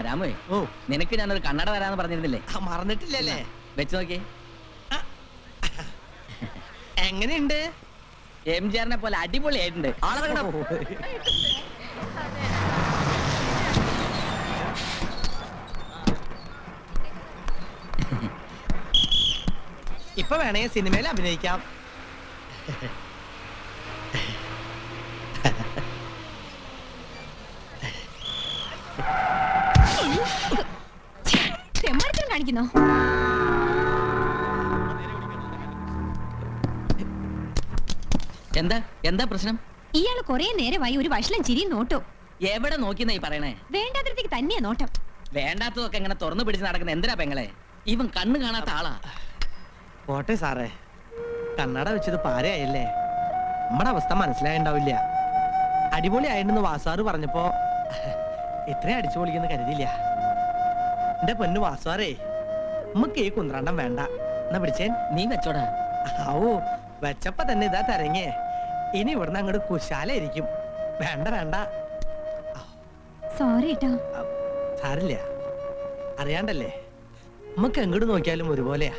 രാമേ, ഓ നിനക്ക് ഞാനൊരു കണ്ണട തരാന്ന് പറഞ്ഞിരുന്നില്ലേ? മറന്നിട്ടില്ലല്ലേ? വെച്ച് നോക്കിയേ. എങ്ങനെയുണ്ട്? എംജിആറിനെ പോലെ അടിപൊളിയായിട്ടുണ്ട്. ആളെറങ്ങണം. ഇപ്പൊ വേണമെങ്കിൽ സിനിമയിൽ അഭിനയിക്കാം. കാണിക്കുന്നോ? എന്താ എന്താ പ്രശ്നം? ഇയാള് കൊറേ നേരമായി ഒരു വഷളം ചിരിയും നോട്ടോ. എവിടെ നോക്കിന്നാ ഈ പറയണേ? വേണ്ടാത്തടത്തേക്ക് തന്നെയാ നോട്ടം. വേണ്ടാത്തതൊക്കെ എങ്ങനെ തുറന്നു പിടിച്ച് നടക്കുന്ന എന്തിനാ പെങ്ങളെ? ഇവൻ കണ്ണ് കാണാത്ത ആളാ. പോട്ടെ സാറേ, കണ്ണട വെച്ചത് പാരയായല്ലേ. നമ്മുടെ അവസ്ഥ മനസ്സിലായിണ്ടാവില്ല. അടിപൊളി ആയിട്ടെന്ന് വാസാറ് പറഞ്ഞപ്പോ ഇത്രയും അടിച്ചു പൊളിക്കുന്ന കരുതിയില്ല. എന്റെ പൊന്നു വാസാറേ, നമുക്ക് ഈ കുന്ത്രണ്ടം വേണ്ട. എന്നാ പിടിച്ചേൻ. നീ വെച്ചോടാ. ആവൂ, വെച്ചപ്പോ തന്നെ ഇതാ തരങ്ങേ. ഇനി ഇവിടുന്ന് അങ്ങോട്ട് കുശാലായിരിക്കും. വേണ്ട വേണ്ട. സോറി കേട്ടോ. സാരില്ല, അറിയാണ്ടല്ലേ. നമുക്ക് എങ്ങോട്ട് നോക്കിയാലും ഒരുപോലെയാ.